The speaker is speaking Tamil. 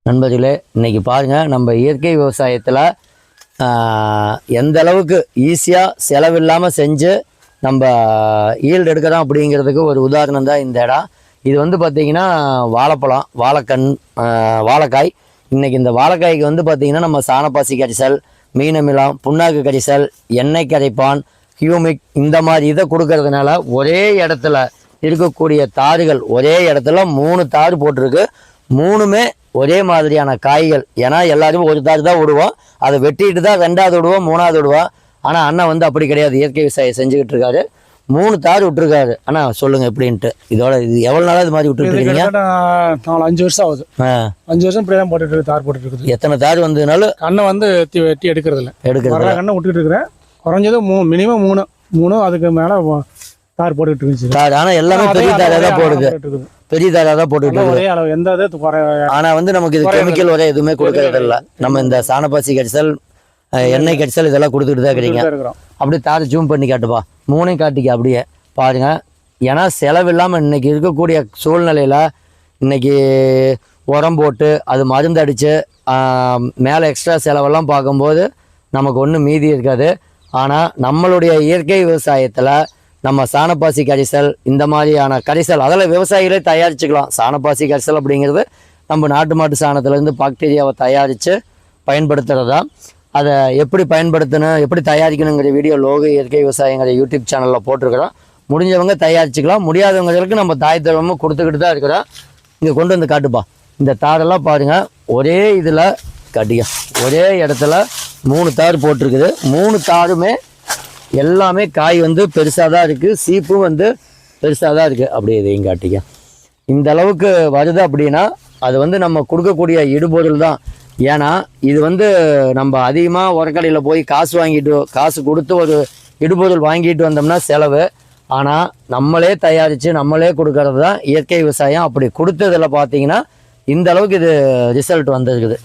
நண்பர்களே, இன்றைக்கி பாருங்கள், நம்ம இயற்கை விவசாயத்தில் எந்த அளவுக்கு ஈஸியாக செலவில்லாமல் செஞ்சு நம்ம ஈல்டு எடுக்கிறோம் அப்படிங்கிறதுக்கு ஒரு உதாரணம் தான் இந்த இடம். இது வந்து பார்த்திங்கன்னா வாழைப்பழம், வாழைக்காய். இன்றைக்கி இந்த வாழைக்காய்க்கு வந்து பார்த்திங்கன்னா நம்ம சாணப்பாசி கரிசல், மீனமிலம், புண்ணாக்கு கரிசல், எண்ணெய் கரைப்பான், ஹியூமிக் இந்த மாதிரி இதை கொடுக்கறதுனால ஒரே இடத்துல இருக்கக்கூடிய தாறுகள் ஒரே இடத்துல 3 தாறு போட்டிருக்கு. 3மே ஒரே மாதிரியான காய்கள். ஏன்னா எல்லாரும் ஒரு தாறு தான் விடுவோம், அதை வெட்டிட்டு தான் 2வது விடுவோம், 3வது விடுவோம். ஆனால் அண்ணன் வந்து அப்படி கிடையாது, இயற்கை விவசாயம் செஞ்சுக்கிட்டு இருக்காரு. 3 தாறு விட்டுருக்காரு. அண்ணா சொல்லுங்கள் எப்படின்ட்டு. இதோட இது எவ்வளோ நாளாக இது மாதிரி விட்டுட்டு இருக்கீங்க? 5 வருஷம் ஆகுது. 5 வருஷம் இப்படி தான் போட்டுட்டு தார் போட்டுட்டு இருக்குது. எத்தனை தாறு வந்ததுனாலும் கண்ணை வந்து வெட்டி எடுக்கிறதில்ல, கண்ணை விட்டுக்கிட்டு இருக்கிறேன். குறைஞ்சது மினிமம் 3 அதுக்கு மேலே தார் போட்டுக்கிட்டு இருந்துச்சு. தார் ஆனால் எல்லாமே பெரிய தாராக தான் போடுது, பெரிய தாராக தான் போட்டுக்கிட்டு ஒரே அளவு எந்த இது ஆனால் வந்து நமக்கு இது கெமிக்கல் ஒரே எதுவுமே கொடுக்கறது இல்லை. நம்ம இந்த சாணப்பாசி கரிசல், எண்ணெய் கரிசல் இதெல்லாம் கொடுத்துட்டு தான் இருக்கிறீங்க. அப்படியே தாரை ஜூம் பண்ணி காட்டுப்பா, 3ஐயும் காட்டிக்க அப்படியே பாருங்க. ஏன்னா செலவில்லாமல் இன்னைக்கு இருக்கக்கூடிய சூழ்நிலையில் இன்னைக்கு உரம் போட்டு அது மருந்து அடித்து மேலே எக்ஸ்ட்ரா செலவெல்லாம் பார்க்கும்போது நமக்கு ஒன்றும் மீதி இருக்காது. ஆனால் நம்மளுடைய இயற்கை விவசாயத்தில் நம்ம சாணப்பாசி கரிசல் இந்த மாதிரியான கரிசல் அதில் விவசாயிகளே தயாரிச்சுக்கலாம். சாணப்பாசி கரிசல் அப்படிங்கிறது நம்ம நாட்டு மாட்டு சாணத்துலேருந்து பாக்டீரியாவை தயாரித்து பயன்படுத்துகிறது தான். அதை எப்படி பயன்படுத்தணும், எப்படி தயாரிக்கணுங்கிற வீடியோ லோக இயற்கை விவசாயங்கிற யூடியூப் சேனலில் போட்டிருக்கிறோம். முடிஞ்சவங்க தயாரிச்சுக்கலாம், முடியாதவங்களுக்கு நம்ம தாய் தரமும் கொடுத்துக்கிட்டு தான் இருக்கிறோம். இங்கே கொண்டு வந்து காட்டுப்பா. இந்த தாரெல்லாம் பாருங்கள், ஒரே இதில் காட்டிக்க, ஒரே இடத்துல 3 தார் போட்டிருக்குது. 3 தாருமே எல்லாமே காய் வந்து பெருசாக தான் இருக்குது, சீப்பும் வந்து பெருசாக தான் இருக்குது. அப்படியே இதையும் காட்டிக்க. இந்த அளவுக்கு வருது அப்படின்னா அது வந்து நம்ம கொடுக்கக்கூடிய இடுபொருள் தான். ஏன்னா இது வந்து நம்ம அதிகமாக உரக்கடையில் போய் காசு கொடுத்து ஒரு இடுபொருள் வாங்கிட்டு வந்தோம்னா செலவு. ஆனால் நம்மளே தயாரித்து நம்மளே கொடுக்கறது தான் இயற்கை விவசாயம். அப்படி கொடுத்ததில் பார்த்தீங்கன்னா இந்த அளவுக்கு இது ரிசல்ட் வந்துருக்குது.